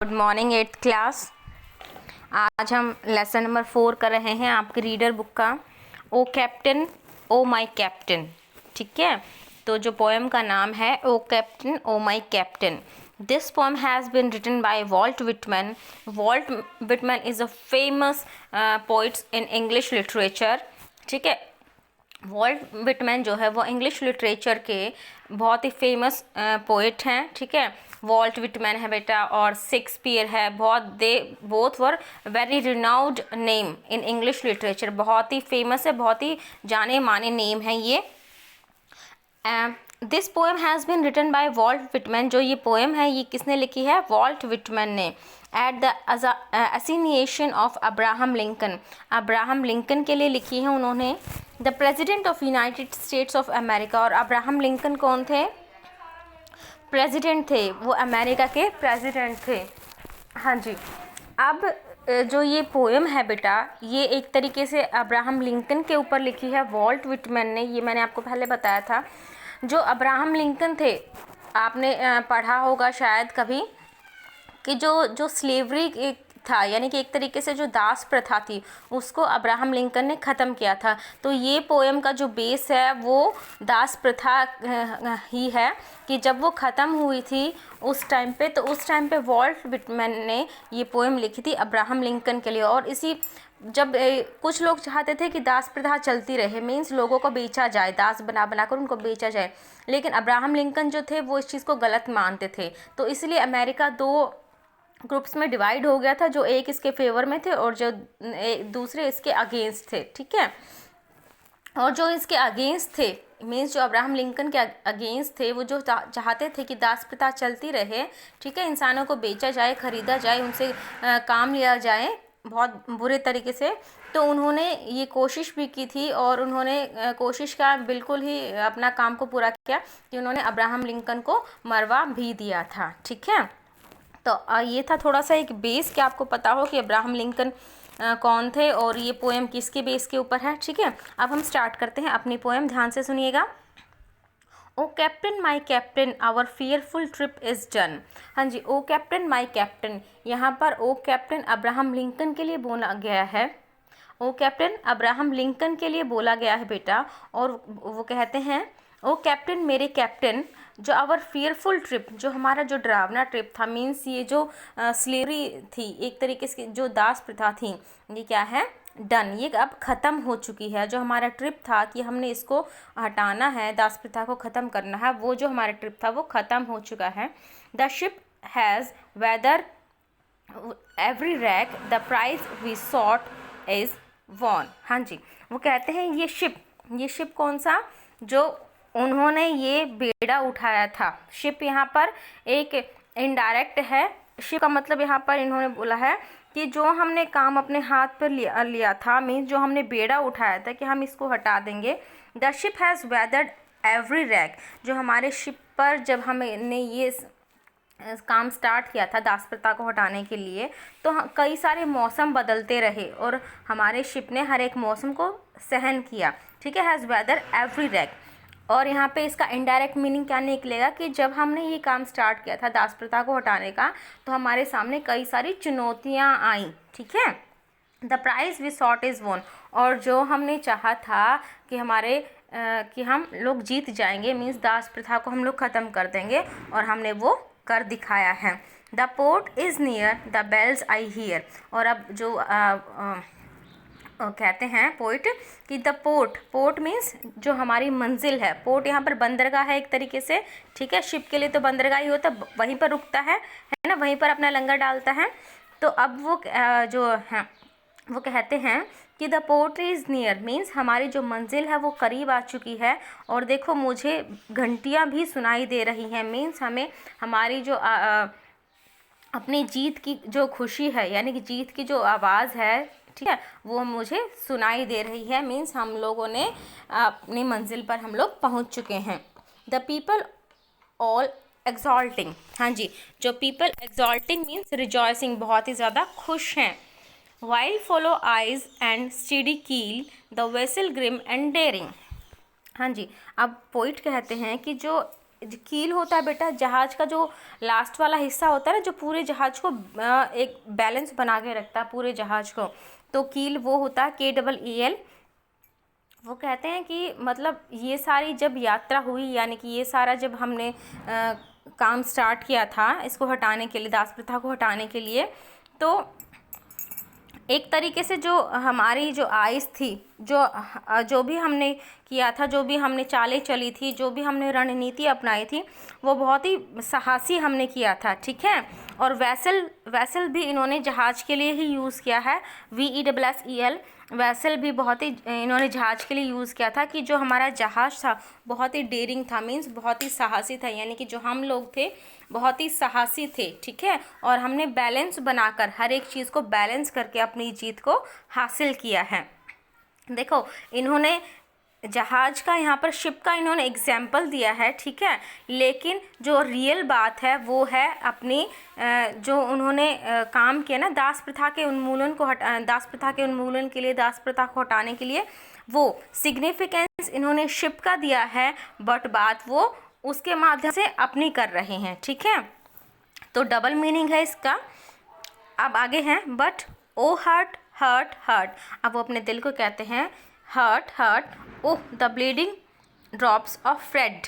Good morning 8th class. आज हम lesson number 4 कर रहे हैं आपकी रीडर बुक का ओ कैप्टन ओ माई कैप्टन। ठीक है, तो जो पोएम का नाम है O captain O my captain. This poem has been written by Walt Whitman. Walt Whitman is a famous poets in English literature. ठीक है, वॉल्ट विटमैन जो है वो इंग्लिश लिटरेचर के बहुत ही फेमस पोइट हैं। ठीक है, वॉल्ट विटमैन है बेटा और शेक्सपियर है। Both were very renowned name in English literature. बहुत ही फेमस है, बहुत ही जाने माने नेम है ये। This poem has been written by Walt Whitman. जो ये पोएम है ये किसने लिखी है? वॉल्ट विटमैन ने। At the assassination of Abraham Lincoln. Abraham Lincoln के लिए लिखी है उन्होंने। The president of United States of America. और अब्राहम लिंकन कौन थे? प्रेसिडेंट थे, वो अमेरिका के प्रेसिडेंट थे। हाँ जी, अब जो ये पोएम है बेटा ये एक तरीके से अब्राहम लिंकन के ऊपर लिखी है वॉल्ट विटमैन ने। ये मैंने आपको पहले बताया था। जो अब्राहम लिंकन थे, आपने पढ़ा होगा शायद कभी कि जो स्लेवरी था, यानी कि एक तरीके से जो दास प्रथा थी उसको अब्राहम लिंकन ने ख़त्म किया था। तो ये पोएम का जो बेस है वो दास प्रथा ही है कि जब वो ख़त्म हुई थी उस टाइम पे, तो उस टाइम पे वॉल्ट विटमैन ने ये पोएम लिखी थी अब्राहम लिंकन के लिए। और इसी जब कुछ लोग चाहते थे कि दास प्रथा चलती रहे, मीन्स लोगों को बेचा जाए, दास बना बनाकर उनको बेचा जाए, लेकिन अब्राहम लिंकन जो थे वो इस चीज़ को गलत मानते थे। तो इसलिए अमेरिका दो ग्रुप्स में डिवाइड हो गया था, जो एक इसके फेवर में थे और जो दूसरे इसके अगेंस्ट थे। ठीक है, और जो इसके अगेंस्ट थे मीन्स जो अब्राहम लिंकन के अगेंस्ट थे, वो जो चाहते थे कि दास प्रथा चलती रहे। ठीक है, इंसानों को बेचा जाए, ख़रीदा जाए, उनसे काम लिया जाए बहुत बुरे तरीके से। तो उन्होंने ये कोशिश भी की थी और उन्होंने कोशिश का बिल्कुल ही अपना काम को पूरा किया कि उन्होंने अब्राहम लिंकन को मरवा भी दिया था। ठीक है, तो ये था थोड़ा सा एक बेस कि आपको पता हो कि अब्राहम लिंकन कौन थे और ये पोएम किसके बेस के ऊपर है। ठीक है, अब हम स्टार्ट करते हैं अपनी पोएम, ध्यान से सुनिएगा। O captain my captain our fearful trip is done. हाँ जी, ओ कैप्टन माई कैप्टन, यहाँ पर ओ कैप्टन अब्राहम लिंकन के लिए बोला गया है। ओ कैप्टन अब्राहम लिंकन के लिए बोला गया है बेटा। और वो कहते हैं ओ कैप्टन मेरे कैप्टन, जो आवर फियरफुल ट्रिप, जो हमारा जो डरावना ट्रिप था, मीन्स ये जो स्लेवरी थी, एक तरीके से जो दास प्रथा थी, ये क्या है? डन, ये अब ख़त्म हो चुकी है। जो हमारा ट्रिप था कि हमने इसको हटाना है, दास प्रथा को ख़त्म करना है, वो जो हमारा ट्रिप था वो ख़त्म हो चुका है। The ship has weather every rack, the prize we sought is won. हाँ जी, वो कहते हैं ये शिप कौन सा? जो उन्होंने ये बेड़ा उठाया था। शिप यहाँ पर एक इनडायरेक्ट है। शिप का मतलब यहाँ पर इन्होंने बोला है कि जो हमने काम अपने हाथ पर लिया था, मीन्स जो हमने बेड़ा उठाया था कि हम इसको हटा देंगे। The ship has weathered every rack, जो हमारे शिप पर जब हमने ये काम स्टार्ट किया था दास प्रथा को हटाने के लिए, तो कई सारे मौसम बदलते रहे और हमारे शिप ने हर एक मौसम को सहन किया। ठीक है, हैज़ वेदर एवरी रैक। और यहाँ पे इसका इनडायरेक्ट मीनिंग क्या निकलेगा कि जब हमने ये काम स्टार्ट किया था दास प्रथा को हटाने का, तो हमारे सामने कई सारी चुनौतियाँ आई। ठीक है, the prize we sought is won, और जो हमने चाहा था कि कि हम लोग जीत जाएंगे, मीन्स दास प्रथा को हम लोग ख़त्म कर देंगे, और हमने वो कर दिखाया है। The port is near the bells I hear. और अब जो कहते हैं पोइट कि द पोर्ट मीन्स जो हमारी मंजिल है। पोर्ट यहाँ पर बंदरगाह है एक तरीके से। ठीक है, शिप के लिए तो बंदरगाह ही होता, वहीं पर रुकता है ना, वहीं पर अपना लंगर डालता है। तो अब वो जो है वो कहते हैं कि the port is near, means हमारी जो मंजिल है वो करीब आ चुकी है। और देखो मुझे घंटियाँ भी सुनाई दे रही हैं, मीन्स हमें हमारी जो अपनी जीत की जो खुशी है, यानी कि जीत की जो आवाज़ है, ठीक है, वो मुझे सुनाई दे रही है। मीन्स हम लोगों ने अपनी मंजिल पर हम लोग पहुंच चुके हैं। The people all exulting. हाँ जी, जो पीपल एग्जॉल्टिंग मीन्स रिजॉइसिंग, बहुत ही ज़्यादा खुश हैं। While follow eyes and steady keel the vessel grim and daring. हाँ जी, अब पोइट कहते हैं कि जो कील होता है बेटा जहाज का जो लास्ट वाला हिस्सा होता है ना, जो पूरे जहाज को एक बैलेंस बना के रखता है पूरे जहाज को, तो कील वो होता है KEEL। वो कहते हैं कि मतलब ये सारी जब यात्रा हुई, यानी कि ये सारा जब हमने काम स्टार्ट किया था इसको हटाने के लिए, दास प्रथा को हटाने के लिए, तो एक तरीके से जो हमारी जो आइस थी, जो भी हमने किया था, जो भी हमने चालें चली थी, जो भी हमने रणनीति अपनाई थी, वो बहुत ही साहसी हमने किया था, ठीक है। और वैसल भी इन्होंने जहाज़ के लिए ही यूज़ किया है, VESSEL। वैसल भी बहुत ही इन्होंने जहाज़ के लिए यूज़ किया था कि जो हमारा जहाज़ था बहुत ही डेयरिंग था, मीन्स बहुत ही साहसी था, यानी कि जो हम लोग थे बहुत ही साहसी थे, ठीक है। और हमने बैलेंस बनाकर, हर एक चीज़ को बैलेंस करके अपनी जीत को हासिल किया है। देखो इन्होंने जहाज का, यहाँ पर शिप का इन्होंने एग्जाम्पल दिया है, ठीक है, लेकिन जो रियल बात है वो है अपनी जो उन्होंने काम किया ना दास प्रथा के उन्मूलन को दास प्रथा के उन्मूलन के लिए, दास प्रथा को हटाने के लिए, वो सिग्निफिकेंस इन्होंने शिप का दिया है, बट बात वो उसके माध्यम से अपनी कर रहे हैं, ठीक है। तो डबल मीनिंग है इसका। अब आगे हैं, but O heart heart heart, अब वो अपने दिल को कहते हैं heart heart, oh the bleeding drops of red.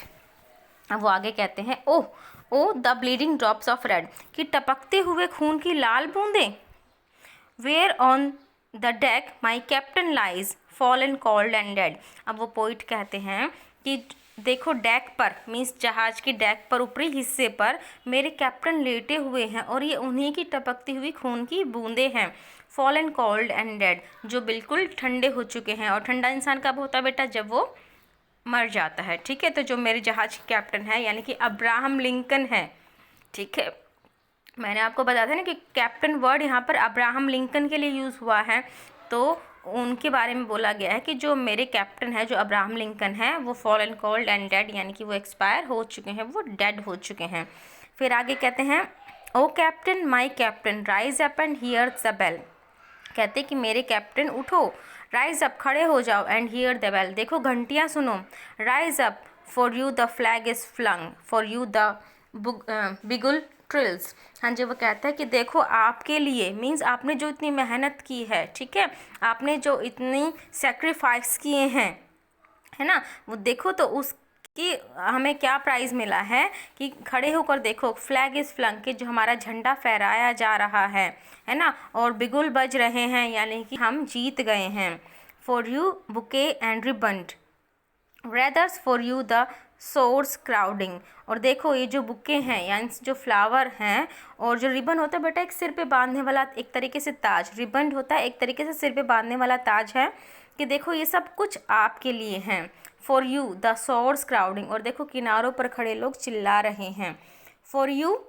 अब वो आगे कहते हैं oh the bleeding drops of red, कि टपकते हुए खून की लाल बूंदें। Where on the deck my captain lies fallen cold and dead. अब वो पोइट कहते हैं कि देखो डेक पर, मीन्स जहाज की डेक पर ऊपरी हिस्से पर मेरे कैप्टन लेटे हुए हैं और ये उन्हीं की टपकती हुई खून की बूंदें हैं। फॉलन कोल्ड एंड डेड, जो बिल्कुल ठंडे हो चुके हैं। और ठंडा इंसान कब होता है बेटा? जब वो मर जाता है, ठीक है। तो जो मेरे जहाज के कैप्टन है यानी कि अब्राहम लिंकन है, ठीक है। मैंने आपको बताया था ना कि कैप्टन वर्ड यहाँ पर अब्राहम लिंकन के लिए यूज़ हुआ है, तो उनके बारे में बोला गया है कि जो मेरे कैप्टन है, जो अब्राहम लिंकन है, वो फॉलन कोल्ड एंड डेड, यानी कि वो एक्सपायर हो चुके हैं, वो डेड हो चुके हैं। फिर आगे कहते हैं O captain my captain rise up and hear the bell, कहते कि मेरे कैप्टन उठो, राइज अप खड़े हो जाओ, एंड हियर द बेल, देखो घंटियाँ सुनो। Rise up for you the flag is flung, for you the bugle trills. हाँ जी, वो कहता है कि देखो आपके लिए, मीन्स आपने जो इतनी मेहनत की है, ठीक है, आपने जो इतनी सेक्रीफाइस किए हैं, है ना, वो देखो तो उसकी हमें क्या प्राइज़ मिला है कि खड़े होकर देखो, फ्लैग इज़ फ्लंग, के जो हमारा झंडा फहराया जा रहा है ना, और बिगुल बज रहे हैं, यानी कि हम जीत गए हैं। For you bouquet and ribboned, wreaths for you the shores crowding, और देखो ये जो बुके हैं यानी जो फ्लावर हैं, और जो रिबन होता है बेटा एक सिर पे बांधने वाला एक तरीके से ताज, रिबन होता है एक तरीके से सिर पे बांधने वाला ताज है, कि देखो ये सब कुछ आपके लिए हैं। For you the shores crowding, और देखो किनारों पर खड़े लोग चिल्ला रहे हैं। For you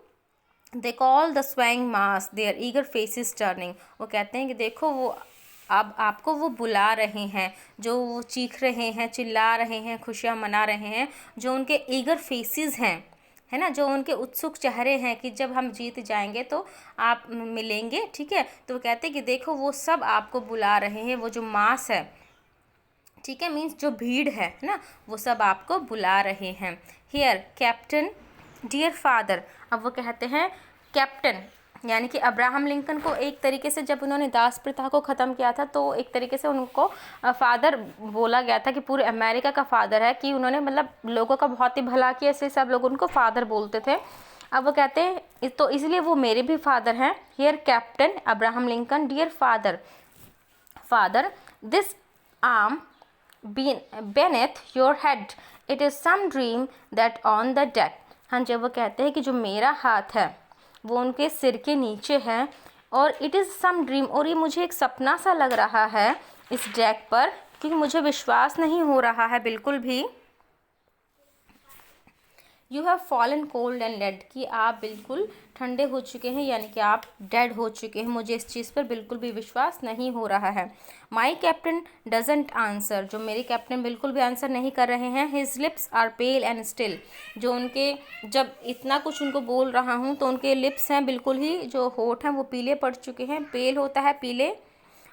they call the swaying mass their eager faces turning, वो कहते हैं कि देखो वो अब आपको वो बुला रहे हैं, जो वो चीख रहे हैं, चिल्ला रहे हैं, खुशियाँ मना रहे हैं, जो उनके ईगर फेसेस हैं, है ना, जो उनके उत्सुक चेहरे हैं कि जब हम जीत जाएंगे तो आप मिलेंगे, ठीक है। तो वो कहते हैं कि देखो वो सब आपको बुला रहे हैं, वो जो मास है, ठीक है, मीन्स जो भीड़ है ना, वो सब आपको बुला रहे हैं। हियर कैप्टन डियर फादर, अब वो कहते हैं कैप्टन यानी कि अब्राहम लिंकन को एक तरीके से जब उन्होंने दास प्रथा को ख़त्म किया था, तो एक तरीके से उनको फादर बोला गया था, कि पूरे अमेरिका का फादर है, कि उन्होंने मतलब लोगों का बहुत ही भला किया, इसलिए सब लोग उनको फादर बोलते थे। अब वो कहते हैं तो इसलिए वो मेरे भी फादर हैं। Here captain Abraham Lincoln dear father this arm beneath your head, it is some dream that on the deck। हाँ, जब वो कहते हैं कि जो मेरा हाथ है वो उनके सिर के नीचे है, और इट इज़ सम ड्रीम, और ये मुझे एक सपना सा लग रहा है इस डेक पर, क्योंकि मुझे विश्वास नहीं हो रहा है बिल्कुल भी। You have fallen cold and dead, कि आप बिल्कुल ठंडे हो चुके हैं, यानी कि आप डेड हो चुके हैं, मुझे इस चीज़ पर बिल्कुल भी विश्वास नहीं हो रहा है। माई कैप्टन डजेंट आंसर, जो मेरे कैप्टन बिल्कुल भी आंसर नहीं कर रहे हैं। His lips are pale and still, जो उनके जब इतना कुछ उनको बोल रहा हूँ तो उनके लिप्स हैं बिल्कुल ही, जो होठ हैं वो पीले पड़ चुके हैं, पेल होता है पीले,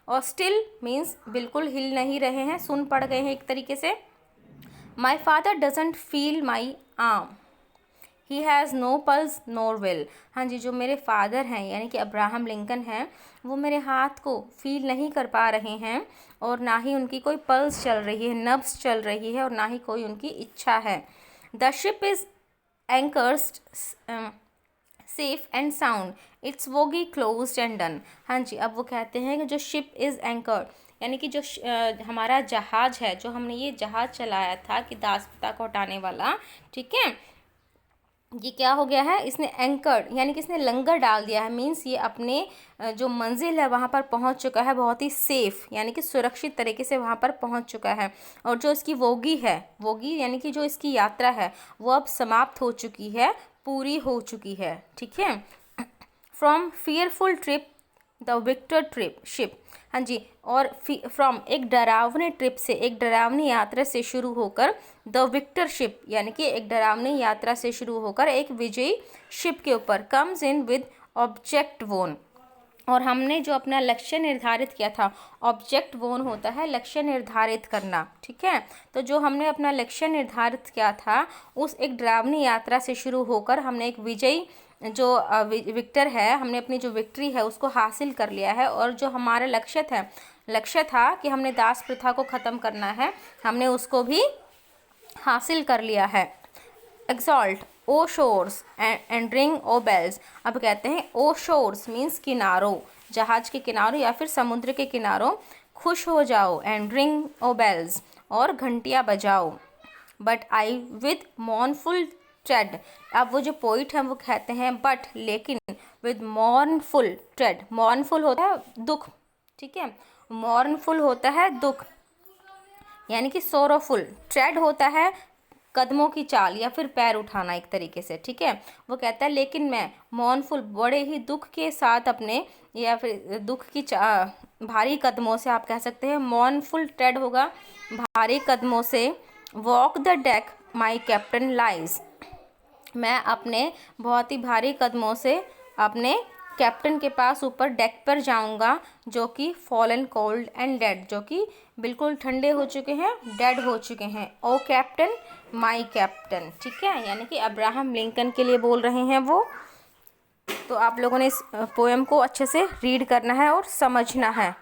और स्टिल मीन्स बिल्कुल हिल नहीं रहे हैं, सुन पड़ गए हैं एक तरीके से। My father doesn't feel my arm, he has no pulse nor will. हाँ जी, जो मेरे फादर हैं यानी कि अब्राहम लिंकन हैं, वो मेरे हाथ को फील नहीं कर पा रहे हैं और ना ही उनकी कोई पल्स चल रही है, नब्स चल रही है और ना ही कोई उनकी इच्छा है। The ship is anchored safe and sound, it's वोगी क्लोज्ड एंड डन। हाँ जी, अब वो कहते हैं कि जो शिप इज़ एंकर्ड यानी कि जो हमारा जहाज़ है, जो हमने ये जहाज़ चलाया था कि दास प्रथा को हटाने वाला, ठीक है, ये क्या हो गया है, इसने एंकर्ड यानी कि इसने लंगर डाल दिया है। मीन्स ये अपने जो मंजिल है वहाँ पर पहुँच चुका है, बहुत ही सेफ़ यानी कि सुरक्षित तरीके से वहाँ पर पहुँच चुका है। और जो इसकी वोगी है, वोगी यानी कि जो इसकी यात्रा है वो अब समाप्त हो चुकी है, पूरी हो चुकी है, ठीक है। From fearful trip the victor trip ship. हाँ जी, और फ्रॉम एक डरावने ट्रिप से, एक डरावनी यात्रा से शुरू होकर द विक्टर शिप यानी कि एक डरावनी यात्रा से शुरू होकर एक विजयी शिप के ऊपर कम्स इन विद ऑब्जेक्ट वोन। और हमने जो अपना लक्ष्य निर्धारित किया था, ऑब्जेक्ट वोन होता है लक्ष्य निर्धारित करना, ठीक है। तो जो हमने अपना लक्ष्य निर्धारित किया था उस एक डरावनी यात्रा से शुरू होकर हमने एक विजयी जो विक्टर है, हमने अपनी जो विक्ट्री है उसको हासिल कर लिया है। और जो हमारा लक्ष्य था कि हमने दास प्रथा को ख़त्म करना है, हमने उसको भी हासिल कर लिया है। Exult O shores and ring O bells. अब कहते हैं ओ शोर्स मीन्स किनारों, जहाज के किनारों या फिर समुद्र के किनारों, खुश हो जाओ, एंड रिंग ओ बेल्स और घंटियाँ बजाओ, बट आई विद मॉर्नफुल ट्रेड। अब वो जो पोइट हैं वो कहते हैं बट लेकिन विद मॉर्नफुल ट्रेड, मॉर्नफुल होता है दुख, ठीक है, मॉर्नफुल होता है दुख यानी कि सोरोफुल, ट्रेड होता है कदमों की चाल या फिर पैर उठाना एक तरीके से, ठीक है। वो कहता है लेकिन मैं मॉर्नफुल बड़े ही दुख के साथ अपने या फिर दुख की भारी कदमों से, आप कह सकते हैं मॉर्नफुल ट्रेड होगा भारी कदमों से, walk the deck my captain lies. मैं अपने बहुत ही भारी कदमों से अपने कैप्टन के पास ऊपर डेक पर जाऊंगा, जो कि फॉलन कोल्ड एंड डेड, जो कि बिल्कुल ठंडे हो चुके हैं, डेड हो चुके हैं। ओ कैप्टन माय कैप्टन, ठीक है, यानी कि अब्राहम लिंकन के लिए बोल रहे हैं वो। तो आप लोगों ने इस पोएम को अच्छे से रीड करना है और समझना है।